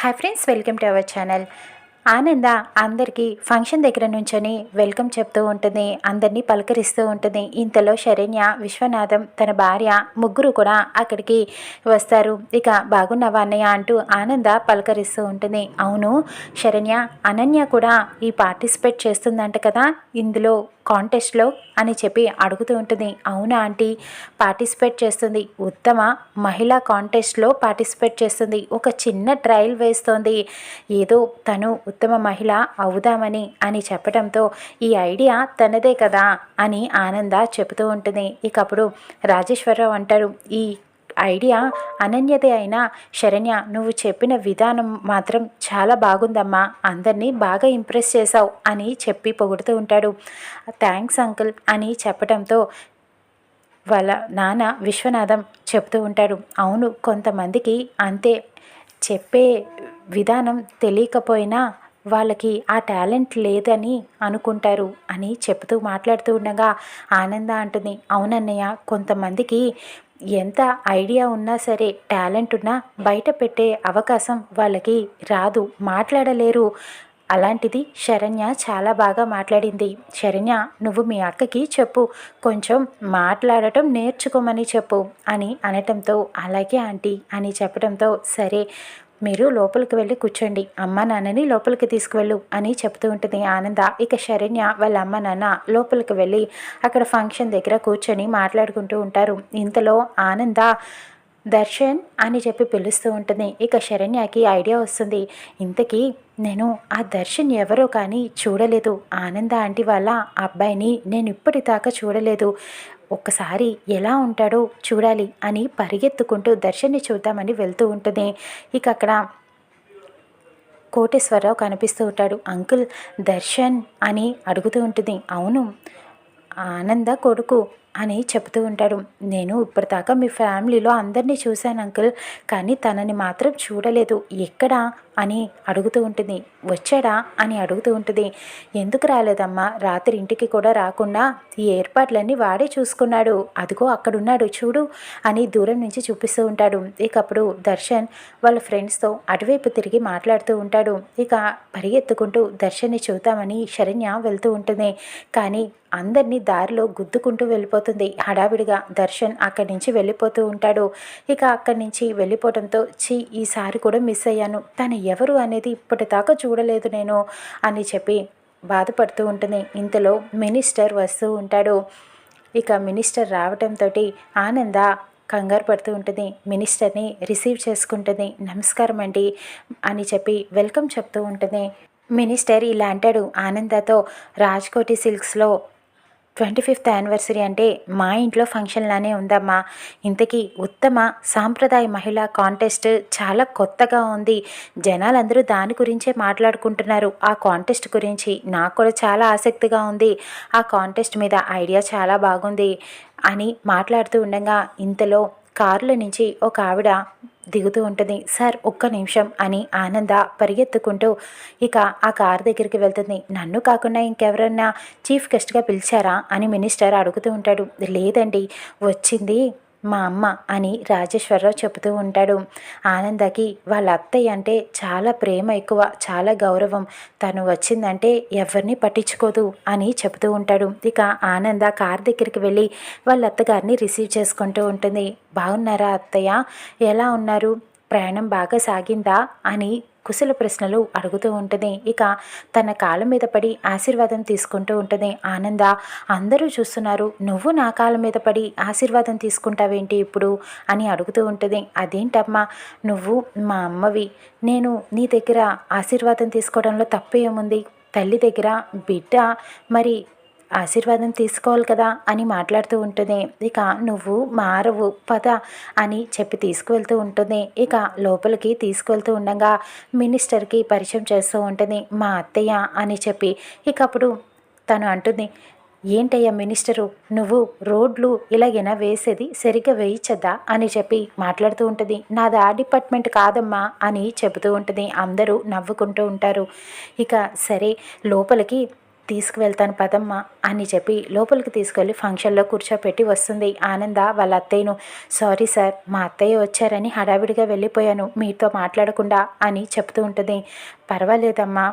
Hi friends, welcome to our channel. ఆనంద అందరికీ function దగ్గర నుంచొని వెల్కమ్ చెప్తూ ఉంటుంది, అందరినీ పలకరిస్తూ ఉంటుంది. ఇంతలో శరణ్య, విశ్వనాథం, తన భార్య ముగ్గురు కూడా అక్కడికి వస్తారు. ఇక బాగున్నావా అన్నయ్య అంటూ ఆనంద పలకరిస్తూ ఉంటుంది. అవును శరణ్య, అనన్య కూడా ఈ పార్టిసిపేట్ చేస్తుందంట కదా ఇందులో కాంటెస్ట్లో అని చెప్పి అడుగుతూ ఉంటుంది. అవునా ఆంటీ, పార్టిసిపేట్ చేస్తుంది, ఉత్తమ మహిళా కాంటెస్ట్లో పార్టిసిపేట్ చేస్తుంది, ఒక చిన్న ట్రయల్ వేస్తోంది, ఏదో తను ఉత్తమ మహిళ అవుదామని అని చెప్పడంతో ఈ ఐడియా తనదే కదా అని ఆనంద చెబుతూ ఉంటుంది. ఇక అప్పుడు రాజేశ్వరరావు అంటారు, ఈ ఐడియా అనన్యదే అయినా శరణ్య, నువ్వు చెప్పిన విధానం మాత్రం చాలా బాగుందమ్మా, అందరినీ బాగా ఇంప్రెస్ చేశావు అని చెప్పి పొగుడుతూ ఉంటాడు. థ్యాంక్స్ అంకుల్ అని చెప్పడంతో వాళ్ళ నాన్న విశ్వనాథం చెప్తూ ఉంటాడు, అవును కొంతమందికి అంతే, చెప్పే విధానం తెలియకపోయినా వాళ్ళకి ఆ టాలెంట్ లేదని అనుకుంటారు అని చెప్తూ మాట్లాడుతూ ఉండగా ఆనంద అంటుంది, అవునన్నయ్య, కొంతమందికి ఎంత ఐడియా ఉన్నా సరే, టాలెంట్ ఉన్నా బయట పెట్టే అవకాశం వాళ్ళకి రాదు, మాట్లాడలేరు. అలాంటిది శరణ్య చాలా బాగా మాట్లాడింది. శరణ్య, నువ్వు మీ అక్కకి చెప్పు, కొంచెం మాట్లాడటం నేర్చుకోమని చెప్పు అని అనటంతో అలాగే ఆంటీ అని చెప్పడంతో సరే మీరు లోపలికి వెళ్ళి కూర్చోండి, అమ్మ నాన్నని లోపలికి తీసుకువెళ్ళు అని చెప్తూ ఉంటుంది ఆనంద. ఇక శరణ్య వాళ్ళ అమ్మ నాన్న లోపలికి వెళ్ళి అక్కడ ఫంక్షన్ దగ్గర కూర్చొని మాట్లాడుకుంటూ ఉంటారు. ఇంతలో ఆనంద దర్శన్ అని చెప్పి పిలుస్తూ ఉంటుంది. ఇక శరణ్యకి ఐడియా వస్తుంది, ఇంతకీ నేను ఆ దర్శన్ ఎవరో కానీ చూడలేదు, ఆనంద ఆంటీ వాళ్ళ అబ్బాయిని నేను ఇప్పటిదాకా చూడలేదు, ఒక్కసారి ఎలా ఉంటాడో చూడాలి అని పరిగెత్తుకుంటూ దర్శన్ని చూద్దామని వెళ్తూ ఉంటుంది. ఇక అక్కడ కోటేశ్వరరావు కనిపిస్తూ ఉంటాడు. అంకుల్, దర్శన్ అని అడుగుతూ ఉంటుంది. అవును, ఆనంద కొడుకు అని చెప్తూ ఉంటాడు. నేను ఇప్పటిదాకా మీ ఫ్యామిలీలో అందరినీ చూశాను అంకుల్, కానీ తనని మాత్రం చూడలేదు, ఎక్కడా అని అడుగుతూ ఉంటుంది. వచ్చాడా అని అడుగుతూ ఉంటుంది. ఎందుకు రాలేదమ్మా, రాత్రి ఇంటికి కూడా రాకుండా ఈ ఏర్పాట్లన్నీ వాడే చూసుకున్నాడు, అదిగో అక్కడున్నాడు చూడు అని దూరం నుంచి చూపిస్తూ ఉంటాడు. ఇక అప్పుడు దర్శన్ వాళ్ళ ఫ్రెండ్స్తో అటువైపు తిరిగి మాట్లాడుతూ ఉంటాడు. ఇక పరిగెత్తుకుంటూ దర్శన్ని చూద్దామని శరణ్య వెళ్తూ ఉంటుంది. కానీ అందరినీ దారిలో గుద్దుకుంటూ వెళ్ళిపోతుంది. హడావిడిగా దర్శన్ అక్కడి నుంచి వెళ్ళిపోతూ ఉంటాడు. ఇక అక్కడి నుంచి వెళ్ళిపోవడంతో ఈసారి కూడా మిస్ అయ్యాను, తను ఎవరు అనేది ఇప్పటిదాకా చూడలేదు నేను అని చెప్పి బాధపడుతూ ఉంటుంది. ఇంతలో మినిస్టర్ వస్తూ ఉంటాడు. ఇక మినిస్టర్ రావడంతో ఆనంద కంగారు పడుతూ ఉంటుంది. మినిస్టర్ని రిసీవ్ చేసుకుంటుంది. నమస్కారం అండి అని చెప్పి వెల్కమ్ చెప్తూ ఉంటుంది. మినిస్టర్ ఇలా అంటాడు ఆనందతో, రాజ్కోటి సిల్క్స్లో 25th యానివర్సరీ అంటే మా ఇంట్లో ఫంక్షన్లానే ఉందమ్మా, ఇంతకీ ఉత్తమ సాంప్రదాయ మహిళా కాంటెస్ట్ చాలా కొత్తగా ఉంది, జనాలందరూ దాని గురించే మాట్లాడుకుంటున్నారు, ఆ కాంటెస్ట్ గురించి నాకు కూడా చాలా ఆసక్తిగా ఉంది, ఆ కాంటెస్ట్ మీద ఐడియా చాలా బాగుంది అని మాట్లాడుతూ ఉండగా ఇంతలో కారులో నుంచి ఒక ఆవిడ దిగుతూ ఉంటుంది. సార్ ఒక్క నిమిషం అని ఆనంద పరిగెత్తుకుంటూ ఇక ఆ కారు దగ్గరికి వెళ్తుంది. నన్ను కాకుండా ఇంకెవరన్నా చీఫ్ గెస్ట్గా పిలిచారా అని మినిస్టర్ అడుగుతూ ఉంటాడు. లేదండి, వచ్చింది మా అమ్మ అని రాజేశ్వరరావు చెబుతూ ఉంటాడు. ఆనందకి వాళ్ళ అత్తయ్య అంటే చాలా ప్రేమ ఎక్కువ, చాలా గౌరవం, తను వచ్చిందంటే ఎవరిని పట్టించుకోదు అని చెబుతూ ఉంటాడు. ఇక ఆనంద కార్ దగ్గరికి వెళ్ళి వాళ్ళ అత్తగారిని రిసీవ్ చేసుకుంటూ ఉంటుంది. బాగున్నారా అత్తయ్య, ఎలా ఉన్నారు, ప్రయాణం బాగా సాగిందా అని కుశల ప్రశ్నలు అడుగుతూ ఉంటుంది. ఇక తన కాళ్ళ మీద పడి ఆశీర్వాదం తీసుకుంటూ ఉంటుంది. ఆనంద, అందరూ చూస్తున్నారు, నువ్వు నా కాళ్ళ మీద పడి ఆశీర్వాదం తీసుకుంటావేంటి ఇప్పుడు అని అడుగుతూ ఉంటుంది. అదేంటమ్మా, నువ్వు మా అమ్మవి, నేను నీ దగ్గర ఆశీర్వాదం తీసుకోవడంలో తప్పు ఏముంది, తల్లి దగ్గర బిడ్డ మరి ఆశీర్వాదం తీసుకోవాలి కదా అని మాట్లాడుతూ ఉంటుంది. ఇక నువ్వు మారవు పద అని చెప్పి తీసుకువెళ్తూ ఉంటుంది. ఇక లోపలికి తీసుకువెళ్తూ ఉండగా మినిస్టర్కి పరిచయం చేస్తూ ఉంటుంది మా అత్తయ్య అని చెప్పి. ఇక అప్పుడు తను అంటుంది, ఏంటయ్యా మినిస్టరు, నువ్వు రోడ్లు ఇలాగైనా వేసేది, సరిగ్గా వేయించద్దా అని చెప్పి మాట్లాడుతూ ఉంటుంది. నాది ఆ డిపార్ట్మెంట్ కాదమ్మా అని చెబుతూ ఉంటుంది. అందరూ నవ్వుకుంటూ ఉంటారు. ఇక సరే లోపలికి తీసుకువెళ్తాను పదమ్మా అని చెప్పి లోపలికి తీసుకెళ్ళి ఫంక్షన్లో కూర్చోపెట్టి వస్తుంది. ఆనంద వాళ్ళ అత్తయ్యను, సారీ సార్, మా అత్తయ్య వచ్చారని హడావిడిగా వెళ్ళిపోయాను మీతో మాట్లాడకుండా అని చెప్తూ ఉంటుంది. పర్వాలేదమ్మా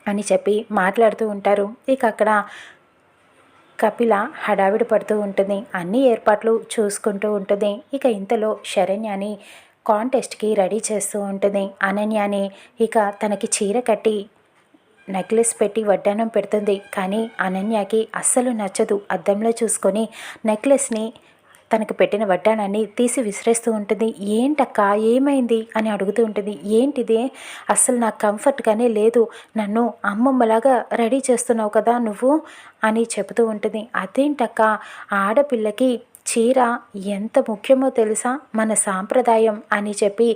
అని చెప్పి మాట్లాడుతూ ఉంటారు. ఇక అక్కడ కపిల హడావిడి పడుతూ ఉంటుంది, అన్ని ఏర్పాట్లు చూసుకుంటూ ఉంటుంది. ఇక ఇంతలో శరణ్యని కాంటెస్ట్కి రెడీ చేస్తూ ఉంటుంది. అనన్యని ఇక తనకి చీర కట్టి నెక్లెస్ పెట్టి వడ్డానం పెడుతుంది. కానీ అనన్యకి అస్సలు నచ్చదు. అద్దంలో చూసుకొని నెక్లెస్ని తనకు పెట్టిన వడ్డానాన్ని తీసి విసిరేస్తూ ఉంటుంది. ఏంటక్క ఏమైంది అని అడుగుతూ ఉంటుంది. ఏంటిది, అస్సలు నాకు కంఫర్ట్గానే లేదు, నన్ను అమ్మమ్మలాగా రెడీ చేస్తున్నావు కదా నువ్వు అని చెబుతూ ఉంటుంది. అదేంటక్క, ఆడపిల్లకి చీర ఎంత ముఖ్యమో తెలుసా, మన సాంప్రదాయం అని చెప్పి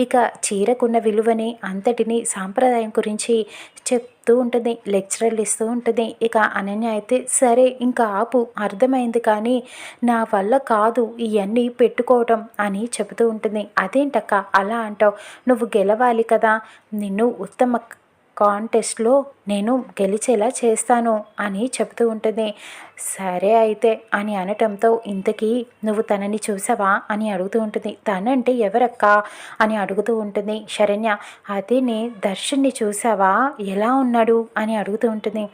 ఇక చీరకున్న విలువని అంతటిని సాంప్రదాయం గురించి చెప్తూ ఉంటుంది, లెక్చరర్లు ఇస్తూ ఉంటుంది. ఇక అనన్య అయితే సరే ఇంకా ఆపు, అర్థమైంది కానీ నా వల్ల కాదు ఇవన్నీ పెట్టుకోవటం అని చెబుతూ ఉంటుంది. అదేంటక్క అలా అంటావు, నువ్వు గెలవాలి కదా, నిన్ను ఉత్తమ కాంటెస్ట్లో నేను గెలిచేలా చేస్తాను అని చెబుతూ ఉంటుంది. సరే అయితే అని అనటంతో ఇంతకీ నువ్వు తనని చూసావా అని అడుగుతూ ఉంటుంది. తనంటే ఎవరక్క అని అడుగుతూ ఉంటుంది శరణ్య. అదేనే దర్శన్ని చూసావా ఎలా ఉన్నాడు అని అడుగుతూ ఉంటుంది.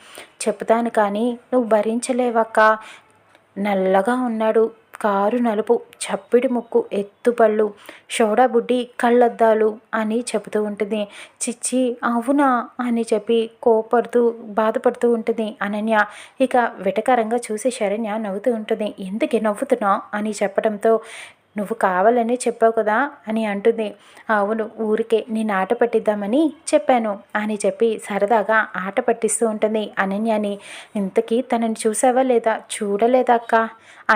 చెప్తాను కానీ నువ్వు భరించలేవక్క, నల్లగా ఉన్నాడు, కారు నలుపు, చప్పిడి ముక్కు, ఎత్తుపళ్ళు, షోడాబుడ్డి, కళ్ళద్దాలు అని చెబుతూ ఉంటుంది. చిచ్చి అవునా అని చెప్పి కోపడుతూ బాధపడుతూ ఉంటుంది అనన్య. ఇక వెటకారంగా చూసి శరణ్య నవ్వుతూ ఉంటుంది. ఎందుకే నవ్వుతున్నావు అని చెప్పడంతో, నువ్వు కావాలనే చెప్పావు కదా అని అంటుంది. అవును, ఊరికే నేను ఆట పట్టిద్దామని చెప్పాను అని చెప్పి సరదాగా ఆట పట్టిస్తూ ఉంటుంది అనన్యని. ఇంతకీ తనని చూసావా లేదా, చూడలేదా అక్క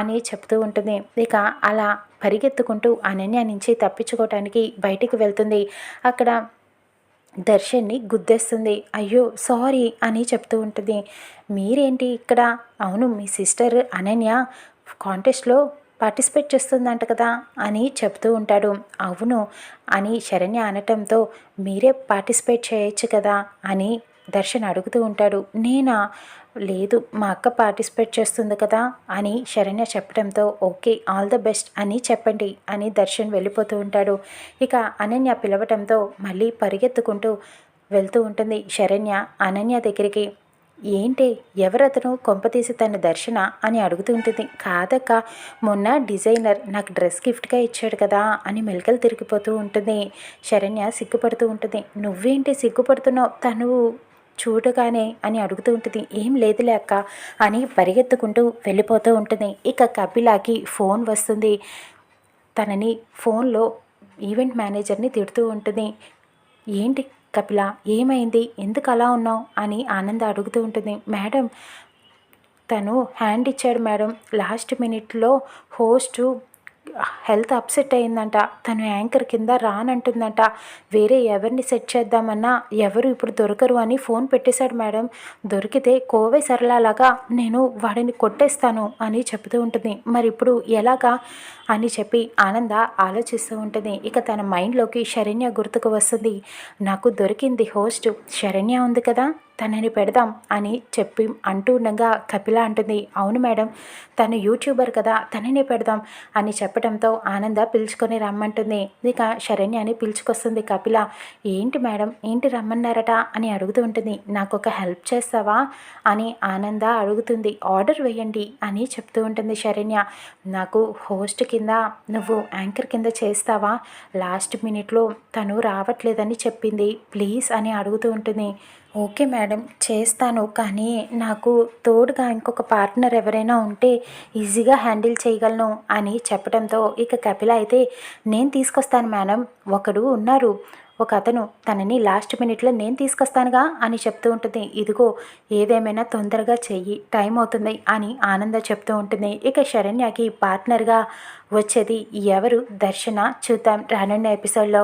అని చెప్తూ ఉంటుంది. ఇక అలా పరిగెత్తుకుంటూ అనన్య నుంచి తప్పించుకోవటానికి బయటికి వెళ్తుంది. అక్కడ దర్శన్ని గుద్దేస్తుంది. అయ్యో సారీ అని చెప్తూ ఉంటుంది. మీరేంటి ఇక్కడ, అవును మీ సిస్టర్ అనన్య కాంటెస్ట్లో పార్టిసిపేట్ చేస్తుందంట కదా అని చెప్తూ ఉంటాడు. అవును అని శరణ్య అనటంతో, మీరే పార్టిసిపేట్ చేయొచ్చు కదా అని దర్శన్ అడుగుతూ ఉంటాడు. నేనా, లేదు మా అక్క పార్టిసిపేట్ చేస్తుంది కదా అని శరణ్య చెప్పడంతో, ఓకే ఆల్ ద బెస్ట్ అని చెప్పండి అని దర్శన్ వెళ్ళిపోతూ ఉంటాడు. ఇక అనన్య పిలవటంతో మళ్ళీ పరిగెత్తుకుంటూ వెళ్తూ ఉంటుంది శరణ్య అనన్య దగ్గరికి. ఏంటి ఎవరతను, కొంపతీసి తన దర్శన అని అడుగుతూ ఉంటుంది. కాదక్క, మొన్న డిజైనర్ నాకు డ్రెస్ గిఫ్ట్గా ఇచ్చాడు కదా అని మెలికలు తిరిగిపోతూ ఉంటుంది శరణ్య. సిగ్గుపడుతూ ఉంటుంది. నువ్వేంటి సిగ్గుపడుతున్నావు తను చూడగానే అని అడుగుతూ ఉంటుంది. ఏం లేదులే అక్క అని పరిగెత్తుకుంటూ వెళ్ళిపోతూ ఉంటుంది. ఇక కపిలాకి ఫోన్ వస్తుంది. తనని ఫోన్లో ఈవెంట్ మేనేజర్ని తిడుతూ ఉంటుంది. ఏంటి కపిల ఏమైంది, ఎందుకు అలా ఉన్నావు అని ఆనంద అడుగుతూ ఉంటుంది. మేడం తను హ్యాండ్ ఇచ్చాడు మేడం, లాస్ట్ మినిట్లో హోస్టు హెల్త్ అప్సెట్ అయిందంట, తను యాంకర్ కింద రానంటుందంట, వేరే ఎవరిని సెట్ చేద్దామన్నా ఎవరు ఇప్పుడు దొరకరు అని ఫోన్ పెట్టేశాడు మేడం, దొరికితే కోవై సరళలాగా నేను వాడిని కొట్టేస్తాను అని చెబుతూ ఉంటుంది. మరి ఇప్పుడు ఎలాగా అని చెప్పి ఆనంద ఆలోచిస్తూ ఉంటుంది. ఇక తన మైండ్లోకి శరణ్య గుర్తుకు వస్తుంది. నాకు దొరికింది హోస్ట్, శరణ్య ఉంది కదా, తనని పెడదాం అని చెప్పి అంటూ ఉండగా కపిల అంటుంది. అవును మేడం, తను యూట్యూబర్ కదా, తననే పెడదాం అని చెప్పడంతో ఆనంద పిలుచుకొని రమ్మంటుంది. ఇక శరణ్యని పిలుచుకొస్తుంది కపిల. ఏంటి మేడం, ఏంటి రమ్మన్నారట అని అడుగుతూ ఉంటుంది. నాకు ఒక హెల్ప్ చేస్తావా అని ఆనంద అడుగుతుంది. ఆర్డర్ వేయండి అని చెప్తూ ఉంటుంది శరణ్య. నాకు హోస్ట్ కింద నువ్వు యాంకర్ కింద చేస్తావా, లాస్ట్ మినిట్లో తను రావట్లేదని చెప్పింది, ప్లీజ్ అని అడుగుతూ ఉంటుంది. ఓకే మేడం చేస్తాను, కానీ నాకు తోడుగా ఇంకొక పార్ట్నర్ ఎవరైనా ఉంటే ఈజీగా హ్యాండిల్ చేయగలను అని చెప్పడంతో ఇక కపిల అయితే, నేను తీసుకొస్తాను మేడం, ఒకడు ఉన్నారు, ఒక అతను, తనని లాస్ట్ మినిట్లో నేను తీసుకొస్తానుగా అని చెప్తూ ఉంటుంది. ఇదిగో ఏదేమైనా తొందరగా చెయ్యి, టైం అవుతుంది అని ఆనంద చెప్తూ ఉంటుంది. ఇక శరణ్యకి పార్ట్నర్గా వచ్చేది ఎవరు, దర్శన, చూద్దాం రానున్న ఎపిసోడ్లో.